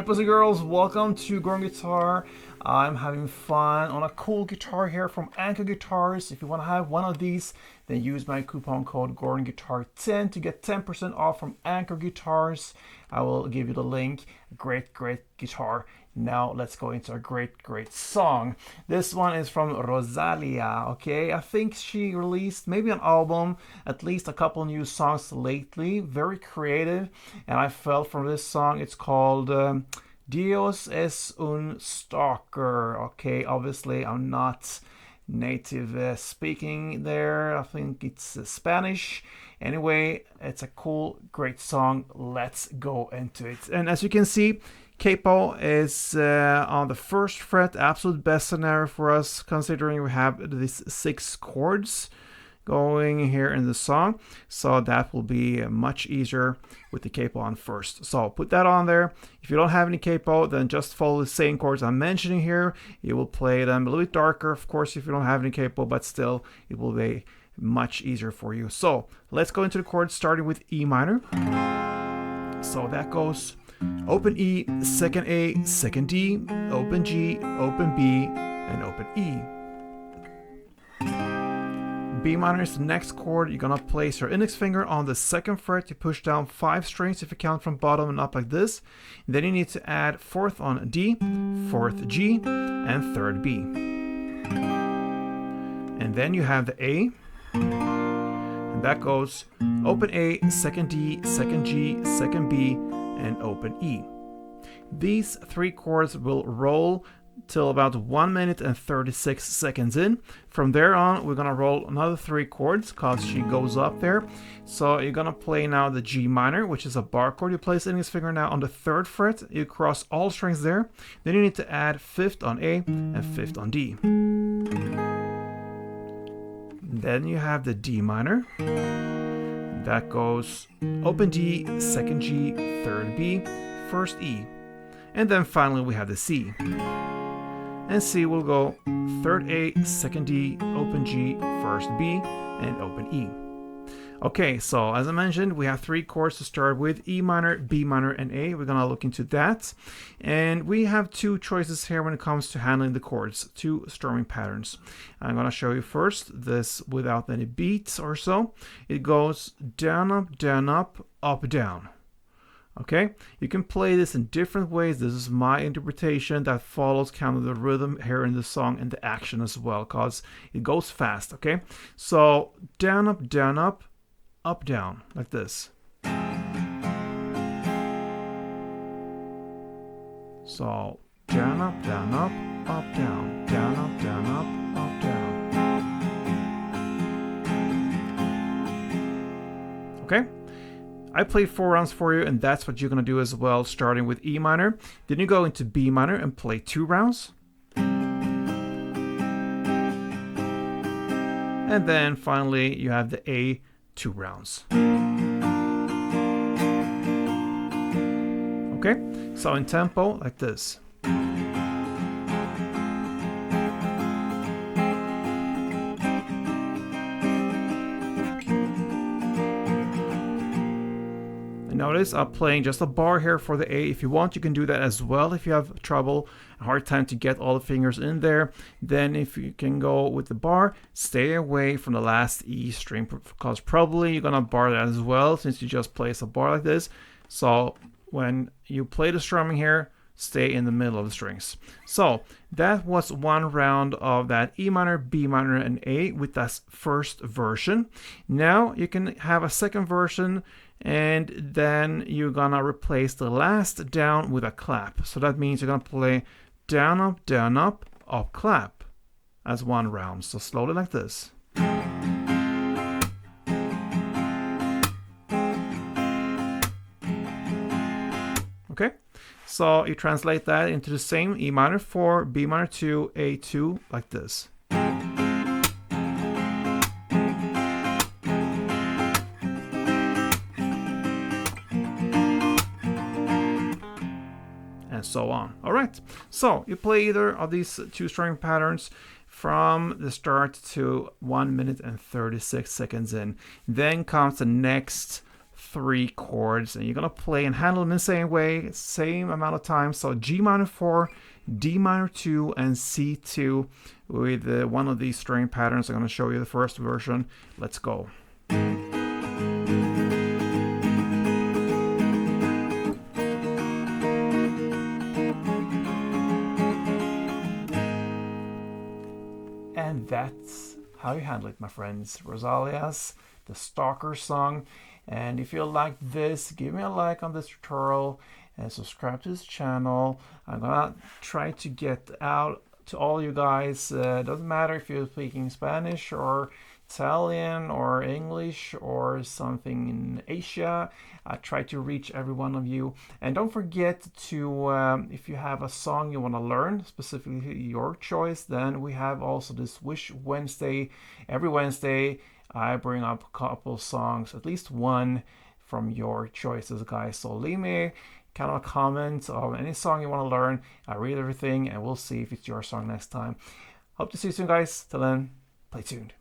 boys and girls, welcome to Growing Guitar. I'm having fun on a cool guitar here from Anchor Guitars. If you want to have one of these, then use my coupon code GordonGuitar10 to get 10% off from Anchor Guitars. I will give you the link. Great guitar. Now let's go into a great song. This one is from ROSALÍA, okay? I think she released maybe an album, at least a couple new songs lately. Very creative. And I felt from this song, it's called Dios Es Un Stalker. Okay, obviously I'm not native speaking there. I think it's Spanish. Anyway, it's a cool, great song. Let's go into it. And as you can see, capo is on the first fret, absolute best scenario for us, considering we have these 6 chords going here in the song. So that will be much easier with the capo on first. So put that on there. If you don't have any capo, then just follow the same chords I'm mentioning here. You will play them a little bit darker, of course, if you don't have any capo, but still it will be much easier for you. So let's go into the chords, starting with E minor. So that goes open E, second A, second D, open G, open B, and open E. B minor is the next chord. You're gonna place your index finger on the second fret. You push down 5 strings if you count from bottom and up like this. And then you need to add 4th on D, 4th G, and 3rd B. And then you have the A. And that goes open A, second D, second G, second B, and open E. These 3 chords will roll till about 1 minute and 36 seconds in. From there on, we're gonna roll another 3 chords because she goes up there. So you're gonna play now the G minor, which is a bar chord. You place the index finger now on the 3rd fret. You cross all strings there. Then you need to add 5th on A and 5th on D. Then you have the D minor. That goes open D, second G, 3rd B, 1st E. And then finally we have the C. And C will go 3rd A, 2nd D, open G, 1st B, and open E. Okay, so as I mentioned, we have 3 chords to start with: E minor, B minor, and A. We're gonna look into that. And we have 2 choices here when it comes to handling the chords, 2 strumming patterns. I'm gonna show you first this without any beats or so. It goes down, up, down. Okay, you can play this in different ways. This is my interpretation that follows kind of the rhythm here in the song and the action as well, because it goes fast. Okay, so down, up, down, like this. So down, up, down, up, down, down, up, down. Okay. I played 4 rounds for you, and that's what you're going to do as well, starting with E minor. Then you go into B minor and play 2 rounds. And then finally, you have the A, 2 rounds. Okay, so in tempo, like this. Notice I'm playing just a bar here for the A. If you want, you can do that as well. If you have trouble, a hard time to get all the fingers in there, then if you can go with the bar, stay away from the last E string, because probably you're gonna bar that as well, since you just place a bar like this. So when you play the strumming here, stay in the middle of the strings. So that was 1 round of that E minor, B minor, and A with that first version. Now you can have a second version, and then you're gonna replace the last down with a clap. So that means you're gonna play down, up, clap as 1 round. So slowly like this. Okay, so you translate that into the same: E minor 4, B minor 2, A2, like this. And so on. All right, so you play either of these 2 strumming patterns from the start to 1 minute and 36 seconds in. Then comes the next 3 chords, and you're gonna play and handle them in the same way, same amount of time. So G minor 4, D minor 2, and C2 with one of these string patterns. I'm gonna show you the first version. Let's go. And that's how you handle it, my friends. ROSALÍA's The Stalker song. And if you like this, give me a like on this tutorial and subscribe to this channel. I'm gonna try to get out to all you guys. Doesn't matter if you're speaking Spanish or Italian or English or something in Asia. I try to reach every one of you. And don't forget to, if you have a song you want to learn, specifically your choice, then we have also this Wish Wednesday. Every Wednesday, I bring up a couple songs, at least one from your choices, guys. So leave me kind of a comment of any song you want to learn. I read everything and we'll see if it's your song next time. Hope to see you soon, guys. Till then, play tuned.